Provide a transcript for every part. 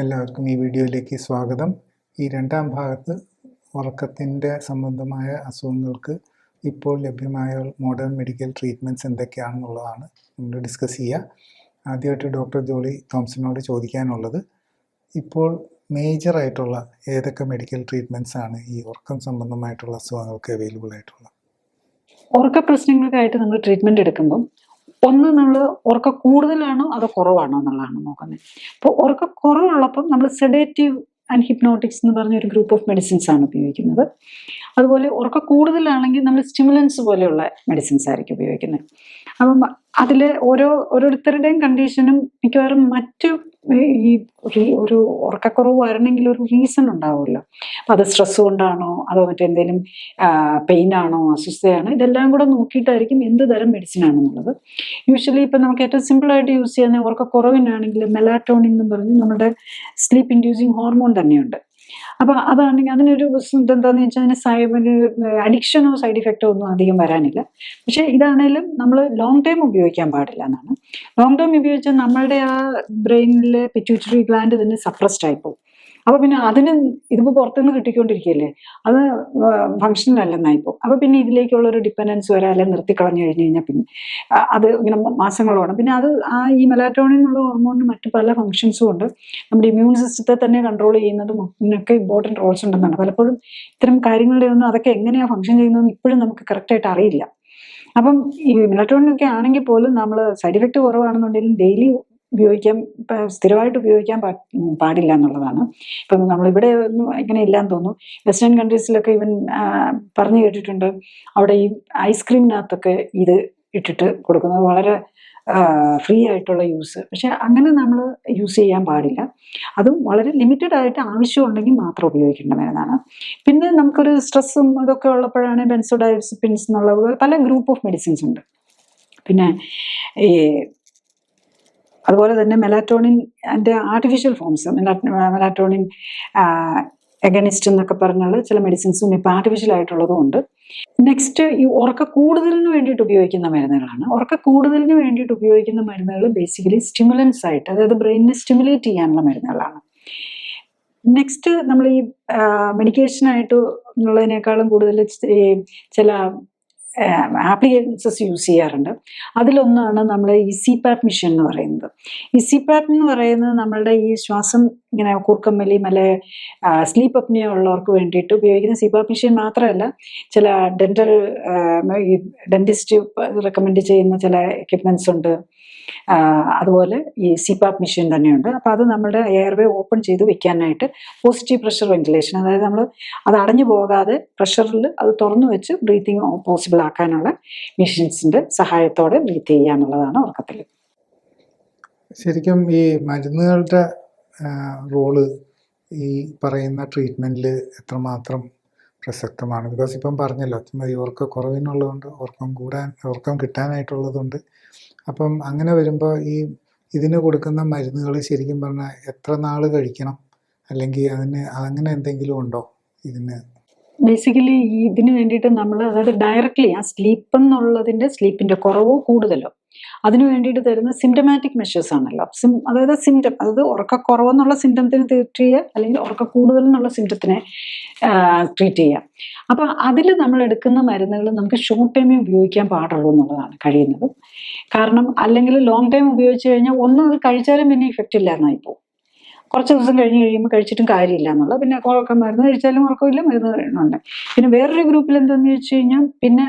എല്ലാവർക്കും ഈ വീഡിയോയിലേക്ക് സ്വാഗതം. ഈ രണ്ടാം ഭാഗത്ത് ഉറക്കത്തിൻ്റെ സംബന്ധമായ അസുഖങ്ങൾക്ക് ഇപ്പോൾ ലഭ്യമായ മോഡേൺ മെഡിക്കൽ ട്രീറ്റ്മെൻറ്റ്സ് എന്തൊക്കെയാണെന്നുള്ളതാണ് നമ്മൾ ഡിസ്കസ് ചെയ്യുക. ആദ്യമായിട്ട് ഡോക്ടർ ജോളി തോംസനോട് ചോദിക്കാനുള്ളത്, ഇപ്പോൾ മേജറായിട്ടുള്ള ഏതൊക്കെ മെഡിക്കൽ ട്രീറ്റ്മെൻറ്റ്സ് ആണ് ഈ ഉറക്കം സംബന്ധമായിട്ടുള്ള അസുഖങ്ങൾക്ക് അവൈലബിൾ ആയിട്ടുള്ളത്? ഉറക്ക പ്രശ്നങ്ങൾക്കായിട്ട് നമ്മൾ ട്രീറ്റ്മെൻറ്റ് എടുക്കുമ്പം ഒന്ന് നമ്മൾ ഉറക്കം കൂടുതലാണോ അതോ കുറവാണോ എന്നുള്ളതാണ് നോക്കുന്നത്. അപ്പോൾ ഉറക്കം കുറവുള്ളപ്പം നമ്മൾ സെഡേറ്റീവ് ആൻഡ് ഹിപ്നോട്ടിക്സ് എന്ന് പറഞ്ഞ ഒരു ഗ്രൂപ്പ് ഓഫ് മെഡിസിൻസ് ആണ് ഉപയോഗിക്കുന്നത്. അതുപോലെ ഉറക്കം കൂടുതലാണെങ്കിൽ നമ്മൾ സ്റ്റിമുലൻസ് പോലെയുള്ള മെഡിസിൻസ് ആയിരിക്കും ഉപയോഗിക്കുന്നത്. അപ്പം അതിൽ ഓരോരുത്തരുടെയും കണ്ടീഷനും മിക്കവാറും മറ്റു ഈ ഒരു ഉറക്കക്കുറവ് വരണമെങ്കിൽ ഒരു റീസൺ ഉണ്ടാവുമല്ലോ. അപ്പം അത് സ്ട്രെസ് കൊണ്ടാണോ അതോ മറ്റെന്തെങ്കിലും പെയിനാണോ അസ്വസ്ഥതയാണോ, ഇതെല്ലാം കൂടെ നോക്കിയിട്ടായിരിക്കും എന്ത് തരം മെഡിസിൻ ആണെന്നുള്ളത്. യൂഷ്വലി ഇപ്പം നമുക്ക് ഏറ്റവും സിമ്പിളായിട്ട് യൂസ് ചെയ്യുന്ന ഉറക്കക്കുറവിനാണെങ്കിൽ മെലാറ്റോണിൻ എന്ന് പറഞ്ഞ് നമ്മുടെ സ്ലീപ്പ് ഇൻഡ്യൂസിങ് ഹോർമോൺ തന്നെയുണ്ട്. അപ്പം അതാണെങ്കിൽ അതിനൊരു എന്താണെന്ന് വെച്ചാൽ അതിന് അഡിക്ഷനോ സൈഡ് ഇഫക്റ്റോ ഒന്നും അധികം വരാനില്ല. പക്ഷെ ഇതാണേലും നമ്മൾ ലോങ് ടൈം ഉപയോഗിക്കാൻ പാടില്ല എന്നാണ്. ലോങ് ടൈം ഉപയോഗിച്ചാൽ നമ്മളുടെ ആ ബ്രെയിനിലെ പിറ്റ്യൂട്ടറി ഗ്ലാൻഡ് തന്നെ സപ്രസ്ഡ് ആയിപ്പോവും. അപ്പോൾ പിന്നെ അതിന് ഇതിപ്പോൾ പുറത്തുനിന്ന് കിട്ടിക്കൊണ്ടിരിക്കുകയല്ലേ, അത് ഫങ്ഷണൽ അല്ലെന്നായിപ്പോൾ. അപ്പോൾ പിന്നെ ഇതിലേക്കുള്ളൊരു ഡിപ്പെൻഡൻസ് വരാൻ അല്ലെങ്കിൽ നിർത്തിക്കളഞ്ഞു കഴിഞ്ഞ് കഴിഞ്ഞാൽ പിന്നെ അത് ഇങ്ങനെ മാസങ്ങളോളം പിന്നെ അത് ഈ മെലാറ്റോണിൻ എന്നുള്ള ഹോർമോണിന് മറ്റു പല ഫങ്ഷൻസും ഉണ്ട്. നമ്മുടെ ഇമ്മ്യൂൺ സിസ്റ്റത്തെ തന്നെ കൺട്രോൾ ചെയ്യുന്നതും ഇതിനൊക്കെ ഇമ്പോർട്ടൻറ്റ് റോൾസ് ഉണ്ടെന്നാണ്. പലപ്പോഴും ഇത്തരം കാര്യങ്ങളുടെ ഒന്നും അതൊക്കെ എങ്ങനെയാണ് ഫങ്ഷൻ ചെയ്യുന്നതെന്ന് ഇപ്പോഴും നമുക്ക് കറക്റ്റായിട്ട് അറിയില്ല. അപ്പം ഈ മെലാറ്റോണിനൊക്കെ ആണെങ്കിൽ പോലും നമ്മൾ സൈഡ് ഇഫക്റ്റ് കുറവാണെന്നുണ്ടെങ്കിലും ഡെയിലി ഉപയോഗിക്കാൻ, സ്ഥിരമായിട്ട് ഉപയോഗിക്കാൻ പാടില്ല എന്നുള്ളതാണ്. ഇപ്പം നമ്മളിവിടെ ഒന്നും ഇങ്ങനെ ഇല്ലാന്ന് തോന്നുന്നു. വെസ്റ്റേൺ കൺട്രീസിലൊക്കെ ഇവൻ പറഞ്ഞു കേട്ടിട്ടുണ്ട്, അവിടെ ഈ ഐസ്ക്രീമിനകത്തൊക്കെ ഇത് ഇട്ടിട്ട് കൊടുക്കുന്നത് വളരെ ഫ്രീ ആയിട്ടുള്ള യൂസ്. പക്ഷെ അങ്ങനെ നമ്മൾ യൂസ് ചെയ്യാൻ പാടില്ല. അതും വളരെ ലിമിറ്റഡ് ആയിട്ട് ആവശ്യമുണ്ടെങ്കിൽ മാത്രം ഉപയോഗിക്കേണ്ട മരുന്നാണ്. പിന്നെ നമുക്കൊരു സ്ട്രെസ്സും അതൊക്കെ ഉള്ളപ്പോഴാണ് ബെൻസോഡൈസെപ്പിൻസ് എന്നുള്ള പല ഗ്രൂപ്പ് ഓഫ് മെഡിസിൻസ് ഉണ്ട്. പിന്നെ ഈ അതുപോലെ തന്നെ മെലാറ്റോണിൻ അതിൻ്റെ ആർട്ടിഫിഷ്യൽ ഫോംസ്, മെലാറ്റോണിൻ എഗനിസ്റ്റ് എന്നൊക്കെ പറഞ്ഞുള്ള ചില മെഡിസിൻസും ഇപ്പോൾ ആർട്ടിഫിഷ്യൽ ആയിട്ടുള്ളതും ഉണ്ട്. നെക്സ്റ്റ് ഈ ഉറക്ക കൂടുതലിന് വേണ്ടിയിട്ട് ഉപയോഗിക്കുന്ന മരുന്നുകളാണ്. ഉറക്ക കൂടുതലിന് വേണ്ടിയിട്ട് ഉപയോഗിക്കുന്ന മരുന്നുകൾ ബേസിക്കലി സ്റ്റിമുലൻസ് ആയിട്ട്, അതായത് ബ്രെയിനിനെ സ്റ്റിമുലേറ്റ് ചെയ്യാനുള്ള മരുന്നുകളാണ്. നെക്സ്റ്റ് നമ്മൾ ഈ മെഡിക്കേഷനായിട്ട് ഉള്ളതിനേക്കാളും കൂടുതൽ ചില ആപ്ലിക്കേഷൻസസ് യൂസ് ചെയ്യാറുണ്ട്. അതിലൊന്നാണ് നമ്മൾ ഈ സിപാപ്പ് മെഷീൻ എന്ന് പറയുന്നത്. ഈ സിപാപ്പ് എന്ന് പറയുന്നത് നമ്മളുടെ ഈ ശ്വാസം ഇങ്ങനെ കൂർക്കമ്പലി അല്ലെ സ്ലീപ്പ് അപ്നിയ ഉള്ളവർക്ക് വേണ്ടിയിട്ട് ഉപയോഗിക്കുന്ന സിപാപ്പ് മെഷീൻ മാത്രമല്ല, ചില ഈ ഡെന്റിസ്റ്റ് റെക്കമെൻഡ് ചെയ്യുന്ന ചില എക്യുപ്മെന്റ്സ് ഉണ്ട്. അതുപോലെ ഈ സിപാപ്പ് മെഷീൻ തന്നെയുണ്ട്. അപ്പോൾ അത് നമ്മുടെ എയർവേ ഓപ്പൺ ചെയ്ത് വെക്കാനായിട്ട് പോസിറ്റീവ് പ്രഷർ വെന്റിലേഷൻ, അതായത് നമ്മൾ അത് അടഞ്ഞു പോകാതെ പ്രഷറിൽ അത് തുറന്നു വെച്ച് ബ്രീത്തിങ് പോസിബിൾ ആക്കാനുള്ള മെഷീൻസിൻ്റെ സഹായത്തോടെ ബ്രീത്ത് ചെയ്യുക എന്നുള്ളതാണ് ഉറക്കത്തിൽ. ശരിക്കും ഈ മരുന്നുകളുടെ റോള് ഈ പറയുന്ന ട്രീറ്റ്മെൻറ്റിൽ എത്രമാത്രം പ്രസക്തമാണ്? ബിക്കോസ് ഇപ്പം പറഞ്ഞല്ലോ, ഈ ഉറക്കക്കുറവിനുള്ളതുകൊണ്ട് ഉറക്കം കിട്ടാനായിട്ടുള്ളതുണ്ട്. അപ്പം അങ്ങനെ വരുമ്പോൾ ഇതിന് കൊടുക്കുന്ന മരുന്നുകൾ ശരിക്കും പറഞ്ഞാൽ എത്ര നാൾ കഴിക്കണം, അല്ലെങ്കിൽ അങ്ങനെ എന്തെങ്കിലും ഉണ്ടോ ഇതിന്? ബേസിക്കലി ഇതിന് വേണ്ടിയിട്ട് നമ്മൾ, അതായത് ഡയറക്റ്റ്ലി ആ സ്ലീപ്പിൻ്റെ കുറവോ കൂടുതലോ അതിനു വേണ്ടിയിട്ട് തരുന്ന സിംറ്റമാറ്റിക് മെഷേഴ്സ് ആണല്ലോ. അതായത് ഉറക്കക്കുറവെന്നുള്ള സിംറ്റത്തിന് ട്രീറ്റ് ചെയ്യുക, അല്ലെങ്കിൽ ഉറക്ക കൂടുതൽ എന്നുള്ള സിംറ്റത്തിനെ ട്രീറ്റ് ചെയ്യുക. അപ്പം അതിൽ നമ്മൾ എടുക്കുന്ന മരുന്നുകൾ നമുക്ക് ഷോർട്ട് ടൈമേ ഉപയോഗിക്കാൻ പാടുള്ളൂ എന്നുള്ളതാണ് കഴിയുന്നത്. കാരണം അല്ലെങ്കിൽ ലോങ് ടൈം ഉപയോഗിച്ച് കഴിഞ്ഞാൽ ഒന്നും അത് കഴിച്ചാലും പിന്നെ ഇഫക്റ്റ് ഇല്ല എന്നായി പോകും. കുറച്ച് ദിവസം കഴിയുമ്പോൾ കഴിച്ചിട്ടും കാര്യമില്ല എന്നുള്ളത്. പിന്നെ മരുന്ന് കഴിച്ചാലും ഉറക്കമില്ല, മരുന്ന് കഴിയണമുണ്ട്. പിന്നെ വേറൊരു ഗ്രൂപ്പിൽ എന്താണെന്ന് വെച്ച് കഴിഞ്ഞാൽ പിന്നെ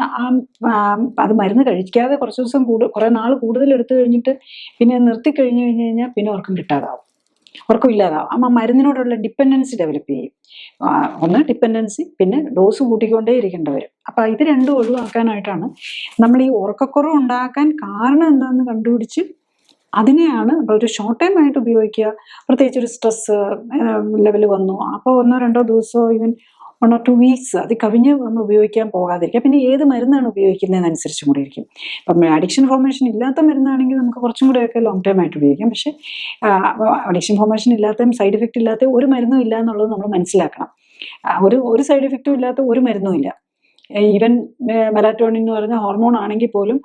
അത് മരുന്ന് കഴിക്കാതെ കുറച്ച് ദിവസം കുറേ നാൾ കൂടുതൽ എടുത്തു കഴിഞ്ഞിട്ട് പിന്നെ നിർത്തി കഴിഞ്ഞ് കഴിഞ്ഞാൽ പിന്നെ ഉറക്കം കിട്ടാതാവും, ഉറക്കം ഇല്ലാതാവും. ആ മരുന്നിനോടുള്ള ഡിപ്പെൻഡൻസി ഡെവലപ്പ് ചെയ്യും. ഒന്ന് ഡിപ്പെൻഡൻസി, പിന്നെ ഡോസ് കൂട്ടിക്കൊണ്ടേ ഇരിക്കേണ്ടി വരും. അപ്പം ഇത് രണ്ടും ഒഴിവാക്കാനായിട്ടാണ് നമ്മൾ ഈ ഉറക്കക്കുറവ് ഉണ്ടാക്കാൻ കാരണം എന്താണെന്ന് കണ്ടുപിടിച്ച് അതിനെയാണ് ഒരു ഷോർട്ട് ടൈം ആയിട്ട് ഉപയോഗിക്കുക. പ്രത്യേകിച്ച് ഒരു സ്ട്രെസ് ലെവൽ വന്നു, അപ്പോൾ 1-2 ദിവസമോ ഈവൻ 1 or 2 weeks അത് കവിഞ്ഞ് നമ്മൾ ഉപയോഗിക്കാൻ പോകാതിരിക്കുക. പിന്നെ ഏത് മരുന്നാണ് ഉപയോഗിക്കുന്നതിനനുസരിച്ചും കൂടെ ഇരിക്കും. ഇപ്പം അഡിക്ഷൻ ഫോർമേഷൻ ഇല്ലാത്ത മരുന്നാണെങ്കിൽ നമുക്ക് കുറച്ചും കൂടെയൊക്കെ ലോങ് ടൈം ആയിട്ട് ഉപയോഗിക്കാം. പക്ഷേ അഡിക്ഷൻ ഫോർമേഷൻ ഇല്ലാത്തതും സൈഡ് ഇഫക്റ്റ് ഇല്ലാത്ത ഒരു മരുന്നും ഇല്ല എന്നുള്ളത് നമ്മൾ മനസ്സിലാക്കണം. ഒരു സൈഡ് ഇഫക്റ്റും ഇല്ലാത്ത ഒരു മരുന്നും ഇല്ല. ഈവൻ മെലാറ്റോണിൻ എന്ന് പറയുന്ന ഹോർമോൺ ആണെങ്കിൽ പോലും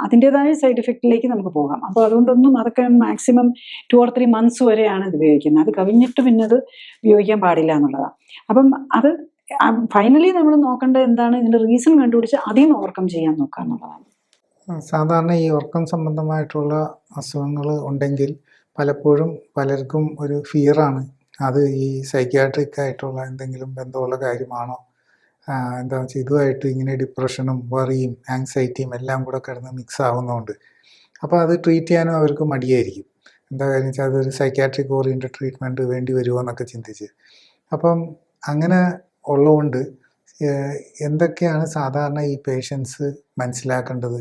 അതിൻ്റെതായ സൈഡ് എഫക്റ്റിലേക്ക് നമുക്ക് പോകാം. അപ്പോൾ അതുകൊണ്ടൊന്നും അതൊക്കെ മാക്സിമം 2 or 3 months വരെയാണ് ഇത് ഉപയോഗിക്കുന്നത്. അത് കവിഞ്ഞിട്ട് പിന്നെ അത് ഉപയോഗിക്കാൻ പാടില്ല എന്നുള്ളതാണ്. അപ്പം അത് ഫൈനലി നമ്മൾ നോക്കേണ്ടത് എന്താണ്, ഇതിന്റെ റീസൺ കണ്ടുപിടിച്ച് അതിൽ നിന്ന് ഓവർകം ചെയ്യാൻ നോക്കുക എന്നുള്ളതാണ്. സാധാരണ ഈ ഉറക്കം സംബന്ധമായിട്ടുള്ള അസുഖങ്ങൾ ഉണ്ടെങ്കിൽ പലപ്പോഴും പലർക്കും ഒരു ഫിയറാണ്, അത് ഈ സൈക്യാട്രിക് ആയിട്ടുള്ള എന്തെങ്കിലും ബന്ധമുള്ള കാര്യമാണോ, എന്താ വെച്ചാൽ ഇതുമായിട്ട് ഇങ്ങനെ ഡിപ്രഷനും വറിയും ആങ്സൈറ്റിയും എല്ലാം കൂടെ കിടന്ന് മിക്സ് ആവുന്നതുകൊണ്ട് അപ്പോൾ അത് ട്രീറ്റ് ചെയ്യാനും അവർക്ക് മടിയായിരിക്കും. എന്താ കാര്യം വെച്ചാൽ അതൊരു സൈക്യാട്രിക് ഓറിയൻറ്റഡ് ട്രീറ്റ്മെൻറ്റ് വേണ്ടി വരുമോ എന്നൊക്കെ ചിന്തിച്ച്. അപ്പം അങ്ങനെ ഉള്ളതുകൊണ്ട് എന്തൊക്കെയാണ് സാധാരണ ഈ പേഷ്യൻസ് മനസ്സിലാക്കേണ്ടത്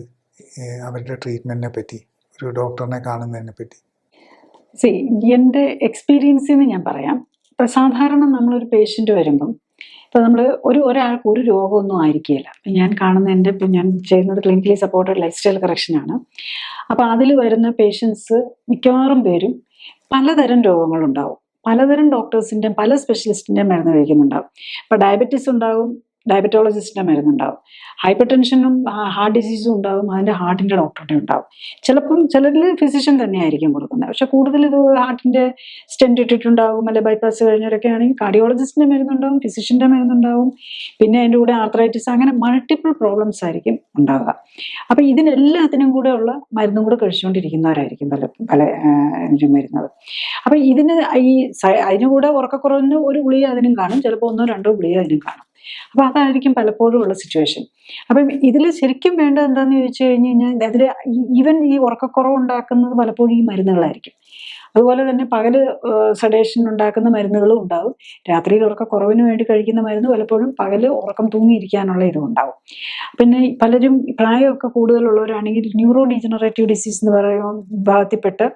അവരുടെ ട്രീറ്റ്മെൻറ്റിനെ പറ്റി, ഒരു ഡോക്ടറിനെ കാണുന്നതിനെ പറ്റി? എൻ്റെ എക്സ്പീരിയൻസിൽ നിന്ന് ഞാൻ പറയാം. ഇപ്പം സാധാരണ നമ്മളൊരു പേഷ്യൻ്റ് വരുമ്പം ഇപ്പം നമ്മൾ ഒരാൾക്ക് ഒരു രോഗമൊന്നും ആയിരിക്കില്ല. ഞാൻ കാണുന്ന ഇപ്പം ഞാൻ ചെയ്യുന്നത് ക്ലിനിക്കലി സപ്പോർട്ടഡ് ലൈഫ് സ്റ്റൈൽ കറക്ഷനാണ്. അപ്പോൾ അതിൽ വരുന്ന പേഷ്യൻസ് മിക്കവാറും പേരും പലതരം രോഗങ്ങളുണ്ടാവും. പലതരം ഡോക്ടേഴ്സിൻ്റെയും പല സ്പെഷ്യലിസ്റ്റിൻ്റെയും മരുന്ന് കഴിക്കുന്നുണ്ടാവും. ഇപ്പോൾ ഡയബറ്റീസ് ഉണ്ടാവും, ഡയബറ്റോളജിസ്റ്റിൻ്റെ മരുന്നുണ്ടാവും. ഹൈപ്പർ ടെൻഷനും ഹാർട്ട് ഡിസീസും ഉണ്ടാവും, അതിൻ്റെ ഹാർട്ടിൻ്റെ ഡോക്ടറുടെ ഉണ്ടാവും. ചിലരിൽ ഫിസിഷ്യൻ തന്നെയായിരിക്കും കൊടുക്കുന്നത്. പക്ഷെ കൂടുതൽ ഇത് ഹാർട്ടിൻ്റെ സ്റ്റെൻറ്റ് ഇട്ടിട്ടുണ്ടാവും, അല്ലെങ്കിൽ ബൈപ്പാസ് കഴിഞ്ഞവരൊക്കെ ആണെങ്കിൽ കാർഡിയോളജിസ്റ്റിൻ്റെ മരുന്നുണ്ടാവും, ഫിസിഷ്യൻ്റെ മരുന്നുണ്ടാവും, പിന്നെ അതിൻ്റെ കൂടെ ആർത്രൈറ്റിസ്, അങ്ങനെ മൾട്ടിപ്പിൾ പ്രോബ്ലംസ് ആയിരിക്കും ഉണ്ടാവുക. അപ്പം ഇതിനെല്ലാത്തിനും കൂടെ ഉള്ള മരുന്നും കൂടെ കഴിച്ചുകൊണ്ടിരിക്കുന്നവരായിരിക്കും പലരും വരുന്നത്. അപ്പം അതിന് കൂടെ ഉറക്കക്കുറവിന് ഒരു ഗുളിക അതിനും കാണും, ചിലപ്പോൾ 1 or 2 ഗുളിക അതിനും കാണും. അപ്പം അതായിരിക്കും പലപ്പോഴും ഉള്ള സിറ്റുവേഷൻ. അപ്പം ഇതിൽ ശരിക്കും വേണ്ടത് എന്താണെന്ന് ചോദിച്ചു കഴിഞ്ഞ് കഴിഞ്ഞാൽ അതിൽ ഈവൻ ഈ ഉറക്കക്കുറവ് ഉണ്ടാക്കുന്നത് പലപ്പോഴും ഈ മരുന്നുകളായിരിക്കും. അതുപോലെ തന്നെ പകല് സെഡേഷൻ ഉണ്ടാക്കുന്ന മരുന്നുകളും ഉണ്ടാവും. രാത്രിയിൽ ഉറക്കക്കുറവിന് വേണ്ടി കഴിക്കുന്ന മരുന്ന് പലപ്പോഴും പകല് ഉറക്കം തൂങ്ങിയിരിക്കാനുള്ള ഇതും ഉണ്ടാവും. പിന്നെ പലരും പ്രായമൊക്കെ കൂടുതലുള്ളവരാണെങ്കിൽ ന്യൂറോ ഡീജനറേറ്റീവ് ഡിസീസ് എന്ന് പറയുന്ന വിഭാഗത്തിൽപ്പെട്ട്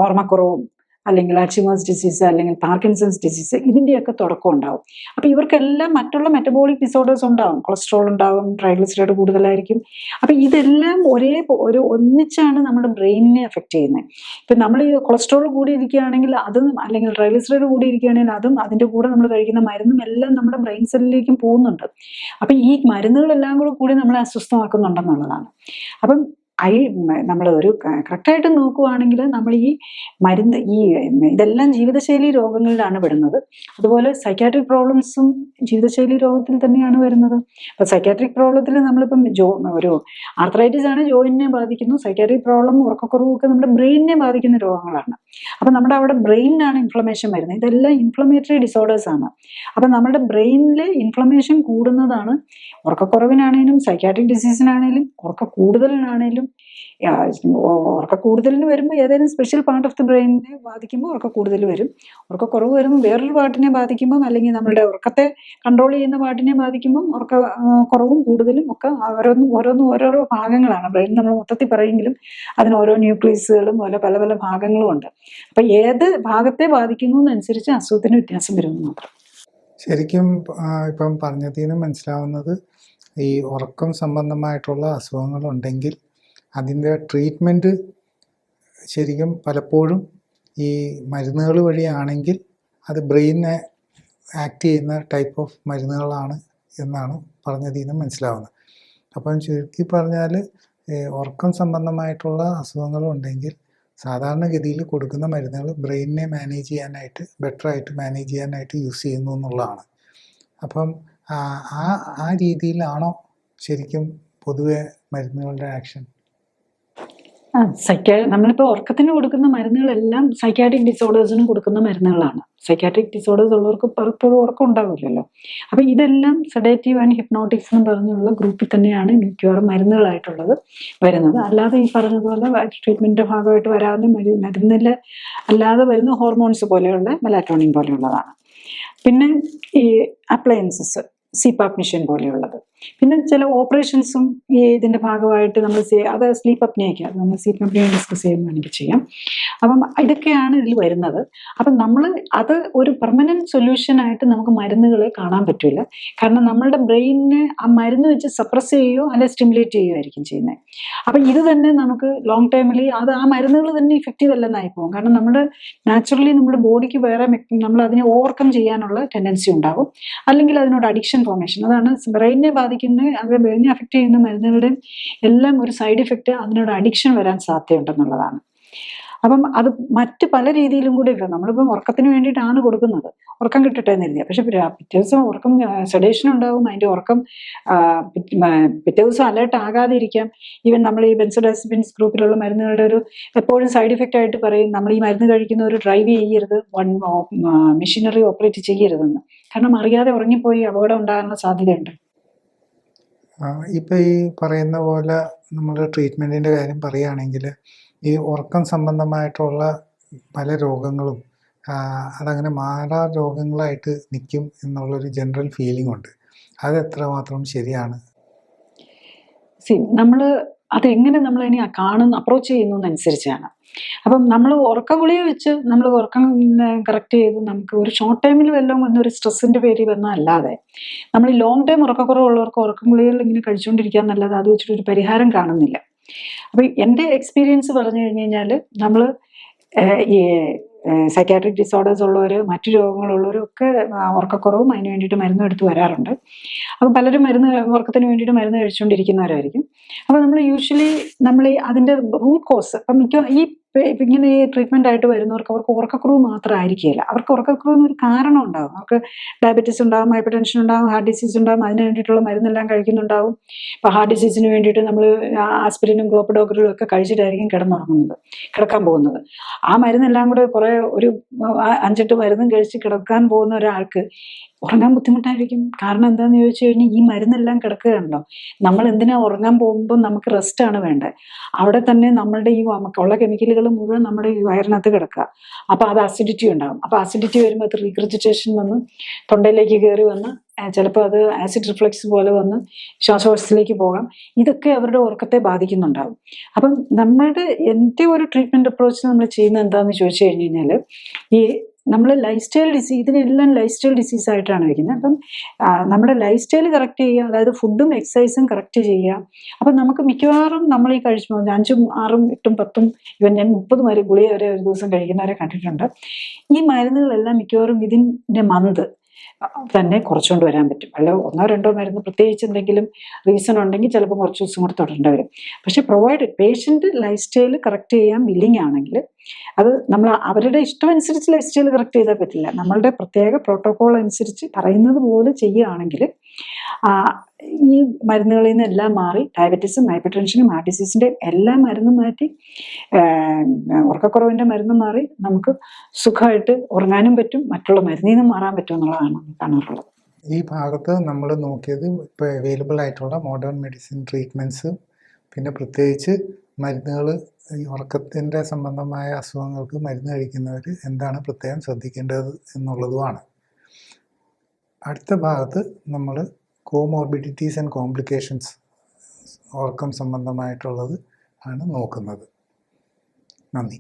ഓർമ്മക്കുറവും അല്ലെങ്കിൽ അൽഷിമേഴ്സ് ഡിസീസ് അല്ലെങ്കിൽ പാർക്കിൻസൺസ് ഡിസീസ് ഇതിൻ്റെയൊക്കെ തുടക്കം ഉണ്ടാവും. അപ്പോൾ ഇവർക്കെല്ലാം മറ്റുള്ള മെറ്റബോളിക് ഡിസോർഡേഴ്സ് ഉണ്ടാവും, കൊളസ്ട്രോൾ ഉണ്ടാവും, ട്രൈഗ്ലിസറൈഡ് കൂടുതലായിരിക്കും. അപ്പോൾ ഇതെല്ലാം ഒന്നിച്ചാണ് നമ്മുടെ ബ്രെയിനിനെ എഫക്റ്റ് ചെയ്യുന്നത്. ഇപ്പം നമ്മൾ ഈ കൊളസ്ട്രോൾ കൂടിയിരിക്കുകയാണെങ്കിൽ അതും, അല്ലെങ്കിൽ ട്രൈഗ്ലിസറൈഡ് കൂടിയിരിക്കുകയാണെങ്കിൽ അതും, അതിൻ്റെ കൂടെ നമ്മൾ കഴിക്കുന്ന മരുന്നും എല്ലാം നമ്മുടെ ബ്രെയിൻ സെല്ലിലേക്കും പോകുന്നുണ്ട്. അപ്പം ഈ മരുന്നുകളെല്ലാം കൂടി നമ്മളെ അസ്വസ്ഥമാക്കുന്നുണ്ടെന്നുള്ളതാണ്. അപ്പം നമ്മൾ ഒരു കറക്റ്റായിട്ട് നോക്കുവാണെങ്കിൽ നമ്മൾ ഈ മരുന്ന് ഇതെല്ലാം ജീവിതശൈലി രോഗങ്ങളിലാണ് പെടുന്നത്. അതുപോലെ സൈക്യാട്രിക് പ്രോബ്ലംസും ജീവിതശൈലി രോഗത്തിൽ തന്നെയാണ് വരുന്നത്. അപ്പോൾ സൈക്യാട്രിക് പ്രോബ്ലത്തിൽ നമ്മളിപ്പം ഒരു ആർത്രൈറ്റിസ് ആണ് ജോയിന്റിനെ ബാധിക്കുന്നു, സൈക്യാട്രിക് പ്രോബ്ലം ഉറക്കക്കുറവും ഒക്കെ നമ്മുടെ ബ്രെയിനിനെ ബാധിക്കുന്ന രോഗങ്ങളാണ്. അപ്പം നമ്മുടെ അവിടെ ബ്രെയിനിനാണ് ഇൻഫ്ലമേഷൻ വരുന്നത്. ഇതെല്ലാം ഇൻഫ്ലമേറ്ററി ഡിസോർഡേഴ്സ് ആണ്. അപ്പം നമ്മുടെ ബ്രെയിനിൽ ഇൻഫ്ലമേഷൻ കൂടുന്നതാണ് ഉറക്കക്കുറവിനാണേലും സൈക്യാട്രിക് ഡിസീസിനാണേലും ഉറക്ക കൂടുതലിന് വരുമ്പോൾ ഏതെങ്കിലും സ്പെഷ്യൽ പാർട്ട് ഓഫ് ദി ബ്രെയിനിനെ ബാധിക്കുമ്പോൾ ഉറക്ക കൂടുതൽ വരും. ഉറക്കക്കുറവ് വരുമ്പോൾ വേറൊരു പാർട്ടിനെ ബാധിക്കുമ്പം, അല്ലെങ്കിൽ നമ്മുടെ ഉറക്കത്തെ കൺട്രോൾ ചെയ്യുന്ന പാർട്ടിനെ ബാധിക്കുമ്പം കുറവും കൂടുതലും ഒക്കെ ഓരോരോ ഭാഗങ്ങളാണ്. ബ്രെയിൻ നമ്മൾ മൊത്തത്തിൽ പറയുമെങ്കിലും അതിന് ഓരോ ന്യൂക്ലിയസുകളും പല പല ഭാഗങ്ങളും ഉണ്ട്. അപ്പം ഏത് ഭാഗത്തെ ബാധിക്കുന്നു എന്നനുസരിച്ച് അസുഖത്തിന് വ്യത്യാസം വരുമെന്ന് മാത്രം. ശരിക്കും ഇപ്പം പറഞ്ഞതിൽ നിന്ന് മനസ്സിലാവുന്നത് ഈ ഉറക്കം സംബന്ധമായിട്ടുള്ള അസുഖങ്ങളുണ്ടെങ്കിൽ അതിൻ്റെ ട്രീറ്റ്മെൻറ്റ് ശരിക്കും പലപ്പോഴും ഈ മരുന്നുകൾ വഴിയാണെങ്കിൽ അത് ബ്രെയിനെ ആക്ട് ചെയ്യുന്ന ടൈപ്പ് ഓഫ് മരുന്നുകളാണ് എന്നാണ് പറഞ്ഞതിൽ നിന്ന് മനസ്സിലാവുന്നത്. അപ്പം ചുരുക്കി പറഞ്ഞാൽ ഉറക്കം സംബന്ധമായിട്ടുള്ള അസുഖങ്ങളുണ്ടെങ്കിൽ സാധാരണഗതിയിൽ കൊടുക്കുന്ന മരുന്നുകൾ ബ്രെയിനിനെ മാനേജ് ചെയ്യാനായിട്ട്, ബെറ്ററായിട്ട് മാനേജ് ചെയ്യാനായിട്ട് യൂസ് ചെയ്യുന്നു എന്നുള്ളതാണ്. അപ്പം ആ രീതിയിലാണോ ശരിക്കും പൊതുവെ മരുന്നുകളുടെ ആക്ഷൻ? നമ്മളിപ്പോൾ ഉറക്കത്തിന് കൊടുക്കുന്ന മരുന്നുകളെല്ലാം സൈക്യാട്രിക് ഡിസോർഡേഴ്സിനും കൊടുക്കുന്ന മരുന്നുകളാണ്. സൈക്യാട്രിക് ഡിസോർഡേഴ്സ് ഉള്ളവർക്ക് പലപ്പോഴും ഉറക്കം ഉണ്ടാവില്ലല്ലോ. അപ്പം ഇതെല്ലാം സെഡേറ്റീവ് ആൻഡ് ഹിപ്നോട്ടിക്സ് എന്ന് പറഞ്ഞുള്ള ഗ്രൂപ്പിൽ തന്നെയാണ് മിക്കവാറും മരുന്നുകളായിട്ടുള്ളത് വരുന്നത്. അല്ലാതെ ഈ പറഞ്ഞതുപോലെ ട്രീറ്റ്മെൻറ്റിൻ്റെ ഭാഗമായിട്ട് വരാവുന്ന മരുന്നിൽ അല്ലാതെ വരുന്ന ഹോർമോൺസ് പോലെയുള്ള മെലാറ്റോണിൻ പോലെയുള്ളതാണ്. പിന്നെ ഈ അപ്ലയൻസസ്, CPAP മെഷീൻ പോലെയുള്ളത്, പിന്നെ ചില ഓപ്പറേഷൻസും ഇതിൻ്റെ ഭാഗമായിട്ട് നമ്മൾ അത് സ്ലീപ്പ് അപ്നിയൊക്കെ, അത് നമ്മൾ സ്ലീപ്പ് അപ്നിയ ഡിസ്കസ് ചെയ്യുമ്പോൾ ചെയ്യാം. അപ്പം ഇതൊക്കെയാണ് ഇതിൽ വരുന്നത്. അപ്പം നമ്മൾ അത് ഒരു പെർമനൻറ്റ് സൊല്യൂഷനായിട്ട് നമുക്ക് മരുന്നുകളെ കാണാൻ പറ്റില്ല. കാരണം നമ്മളുടെ ബ്രെയിനിനെ ആ മരുന്ന് വെച്ച് സപ്രസ് ചെയ്യുകയോ അല്ലെങ്കിൽ സ്റ്റിമുലേറ്റ് ചെയ്യുകയായിരിക്കും ചെയ്യുന്നത്. അപ്പം ഇത് തന്നെ നമുക്ക് ലോങ് ടൈമിൽ ആ മരുന്നുകൾ തന്നെ ഇഫക്റ്റീവ് അല്ലെന്നായി പോകും. കാരണം നമ്മുടെ നാച്ചുറലി നമ്മുടെ ബോഡിക്ക് വേറെ നമ്മൾ അതിനെ ഓവർകം ചെയ്യാനുള്ള ടെൻഡൻസി ഉണ്ടാകും, അല്ലെങ്കിൽ അതിനോട് അഡിക്ഷൻ അഡിക്ഷൻ ഫോർമേഷൻ. അതാണ് ബ്രെയിനിനെ ബാധിക്കുന്ന, അത് ബ്രെയിനെ അഫക്റ്റ് ചെയ്യുന്ന മരുന്നുകളുടെയും എല്ലാം ഒരു സൈഡ് ഇഫക്റ്റ് അതിനോട് അഡിക്ഷൻ വരാൻ സാധ്യതയുണ്ടെന്നുള്ളതാണ്. അപ്പം അത് മറ്റ് പല രീതിയിലും കൂടി ഇല്ല. നമ്മളിപ്പം ഉറക്കത്തിന് വേണ്ടിയിട്ടാണ് കൊടുക്കുന്നത്, ഉറക്കം കിട്ടട്ടെ എന്നില്ല. പക്ഷെ പിറ്റേ ദിവസം ഉറക്കം സെഡേഷൻ ഉണ്ടാവും, അതിൻ്റെ ഉറക്കം പിറ്റേ ദിവസം അലേർട്ട് ആകാതെ ഇരിക്കാം. ഈവൻ നമ്മൾ ഈ ബെൻസോഡാസെപിൻസ് ഗ്രൂപ്പിലുള്ള മരുന്നുകളുടെ ഒരു എപ്പോഴും സൈഡ് ഇഫക്റ്റ് ആയിട്ട് പറയും, നമ്മൾ ഈ മരുന്ന് കഴിക്കുന്നവർ ഡ്രൈവ് ചെയ്യരുത്, മെഷീനറി ഓപ്പറേറ്റ് ചെയ്യരുതെന്ന്. കാരണം അറിയാതെ ഉറങ്ങിപ്പോയി അപകടം ഉണ്ടാകാനുള്ള സാധ്യതയുണ്ട്. ഇപ്പം ഈ പറയുന്ന പോലെ നമ്മൾ ട്രീറ്റ്മെൻറ്റിൻ്റെ കാര്യം പറയുകയാണെങ്കിൽ ഈ ഉറക്കം സംബന്ധമായിട്ടുള്ള പല രോഗങ്ങളും അതങ്ങനെ മാറാ രോഗങ്ങളായിട്ട് നിൽക്കും എന്നുള്ളൊരു ജനറൽ ഫീലിംഗ് ഉണ്ട്. അത് എത്രമാത്രം ശരിയാണ്? നമ്മൾ അതെങ്ങനെ നമ്മൾ അതിനെ അപ്രോച്ച് ചെയ്യുന്നതനുസരിച്ചാണ്. അപ്പം നമ്മൾ ഉറക്ക ഗുളിക വെച്ച് നമ്മൾ ഉറക്കം കറക്റ്റ് ചെയ്ത് നമുക്ക് ഒരു ഷോർട്ട് ടൈമിൽ വല്ലതും വന്നൊരു സ്ട്രെസ്സിൻ്റെ പേരിൽ വന്നല്ലാതെ നമ്മൾ ഈ ലോങ് ടൈം ഉറക്കക്കുറവുള്ളവർക്ക് ഉറക്കം ഗുളികകൾ ഇങ്ങനെ കഴിച്ചുകൊണ്ടിരിക്കാന്നല്ലാതെ അത് വെച്ചിട്ടൊരു പരിഹാരം കാണുന്നില്ല. അപ്പം എൻ്റെ എക്സ്പീരിയൻസ് പറഞ്ഞു കഴിഞ്ഞ് കഴിഞ്ഞാൽ നമ്മൾ ഈ സൈക്കാട്രിക് ഡിസോർഡേഴ്സ് ഉള്ളവർ, മറ്റു രോഗങ്ങളുള്ളവരും ഒക്കെ ഉറക്കക്കുറവും അതിന് വേണ്ടിയിട്ട് മരുന്നും എടുത്ത് വരാറുണ്ട്. അപ്പം പലരും ഉറക്കത്തിന് വേണ്ടിയിട്ട് മരുന്ന് കഴിച്ചുകൊണ്ടിരിക്കുന്നവരായിരിക്കും. അപ്പോൾ നമ്മൾ യൂഷ്വലി നമ്മൾ അതിൻ്റെ റൂട്ട് കോസ്, അപ്പം ഇങ്ങനെ ഈ ട്രീറ്റ്മെൻ്റ് ആയിട്ട് വരുന്നവർക്ക് അവർക്ക് ഉറക്കക്കുറവ് മാത്രം ആയിരിക്കില്ല. അവർക്ക് ഉറക്കക്കുറവിന് ഒരു കാരണം ഉണ്ടാകും. അവർക്ക് ഡയബറ്റീസ് ഉണ്ടാകും, ഹൈപ്പർ ടെൻഷൻ ഉണ്ടാകും, ഹാർട്ട് ഡിസീസ് ഉണ്ടാകും, അതിന് വേണ്ടിയിട്ടുള്ള മരുന്നെല്ലാം കഴിക്കുന്നുണ്ടാവും. ഇപ്പോൾ ഹാർട്ട് ഡിസീസിന് വേണ്ടിയിട്ട് നമ്മൾ ആസ്പിരിനും ക്ലോപ്പിഡോഗ്രലും ഒക്കെ കഴിച്ചിട്ടായിരിക്കും കിടക്കാൻ പോകുന്നത്. ആ മരുന്നെല്ലാം കൂടെ കുറേ ഒരു 5-8 മരുന്നും കഴിച്ച് കിടക്കാൻ പോകുന്ന ഒരാൾക്ക് ഉറങ്ങാൻ ബുദ്ധിമുട്ടായിരിക്കും. കാരണം എന്താണെന്ന് ചോദിച്ചു കഴിഞ്ഞാൽ ഈ മരുന്നെല്ലാം കിടക്കുകയാണല്ലോ. നമ്മൾ എന്തിനാ ഉറങ്ങാൻ പോകുമ്പോൾ നമുക്ക് റെസ്റ്റാണ് വേണ്ടത്. അവിടെ തന്നെ നമ്മളുടെ ഈ ഉള്ള കെമിക്കലുകൾ മുഴുവൻ നമ്മുടെ ഈ വയറിനകത്ത് കിടക്കുക. അപ്പോൾ അത് അസിഡിറ്റി ഉണ്ടാകും. അപ്പോൾ അസിഡിറ്റി വരുമ്പോൾ അത് റീക്രിജിറ്റേഷൻ വന്ന് തൊണ്ടയിലേക്ക് കയറി വന്ന് ചിലപ്പോൾ അത് ആസിഡ് റിഫ്ലക്സ് പോലെ വന്ന് ശ്വാസകോശത്തിലേക്ക് പോകാം. ഇതൊക്കെ അവരുടെ ഉറക്കത്തെ ബാധിക്കുന്നുണ്ടാകും. അപ്പം എൻ്റെ ഒരു ട്രീറ്റ്മെൻറ്റ് അപ്രോച്ച് നമ്മൾ ചെയ്യുന്നത് എന്താണെന്ന് ചോദിച്ചു കഴിഞ്ഞ് കഴിഞ്ഞാൽ ഈ നമ്മൾ ലൈഫ് സ്റ്റൈൽ ഇതിനെല്ലാം ലൈഫ് സ്റ്റൈൽ ഡിസീസ് ആയിട്ടാണ് വയ്ക്കുന്നത്. അപ്പം നമ്മുടെ ലൈഫ് സ്റ്റൈൽ കറക്റ്റ് ചെയ്യുക, അതായത് ഫുഡും എക്സസൈസും കറക്റ്റ് ചെയ്യുക. അപ്പം നമുക്ക് മിക്കവാറും നമ്മൾ ഈ 5, 6, 8, 10 ഇവൻ ഞാൻ 30 ഗുളിക വരെ ഒരു ദിവസം കഴിക്കുന്നവരെ കണ്ടിട്ടുണ്ട്. ഈ മരുന്നുകളെല്ലാം മിക്കവാറും ഇതിൻ്റെ മന്ത് തന്നെ കുറച്ചുകൊണ്ട് വരാൻ പറ്റും. അല്ല 1-2 മരുന്ന് പ്രത്യേകിച്ച് എന്തെങ്കിലും റീസൺ ഉണ്ടെങ്കിൽ ചിലപ്പോൾ കുറച്ച് ദിവസം കൂടെ തുടരേണ്ടി വരും. പക്ഷെ പേഷ്യൻ്റ് ലൈഫ് സ്റ്റൈൽ കറക്റ്റ് ചെയ്യാൻ വില്ലിങ് ആണെങ്കിൽ അത് നമ്മൾ അവരുടെ ഇഷ്ടം അനുസരിച്ച് ലൈഫ് സ്റ്റൈൽ കറക്റ്റ് ചെയ്താൽ പറ്റില്ല. നമ്മളുടെ പ്രത്യേക പ്രോട്ടോകോൾ അനുസരിച്ച് പറയുന്നത് പോലെ ചെയ്യുകയാണെങ്കിൽ ഈ മരുന്നുകളിൽ നിന്ന് എല്ലാം മാറി ഡയബറ്റീസും ഹൈപ്പർ ടെൻഷനും ഹാർട്ട് ഡിസീസിൻ്റെ എല്ലാ മരുന്നും മാറ്റി ഉറക്കക്കുറവിൻ്റെ മരുന്നും മാറി നമുക്ക് സുഖമായിട്ട് ഉറങ്ങാനും പറ്റും, മറ്റുള്ള മരുന്നിൽ നിന്നും മാറാൻ പറ്റും എന്നുള്ളതാണ് കാണാറുള്ളത്. ഈ ഭാഗത്ത് നമ്മൾ നോക്കിയത് ഇപ്പോൾ അവൈലബിൾ ആയിട്ടുള്ള മോഡേൺ മെഡിസിൻ ട്രീറ്റ്മെൻറ്റ്സ്, പിന്നെ പ്രത്യേകിച്ച് മരുന്നുകൾ, ഈ ഉറക്കത്തിൻ്റെ സംബന്ധമായ അസുഖങ്ങൾക്ക് മരുന്ന് കഴിക്കുന്നവർ എന്താണ് പ്രത്യേകം ശ്രദ്ധിക്കേണ്ടത് എന്നുള്ളതുമാണ്. അടുത്ത ഭാഗത്ത് നമ്മൾ കോമോർബിഡിറ്റീസ് ആൻഡ് കോംപ്ലിക്കേഷൻസ്, ഉറക്കം സംബന്ധമായിട്ടുള്ളത് ആണ് നോക്കുന്നത്. നന്ദി.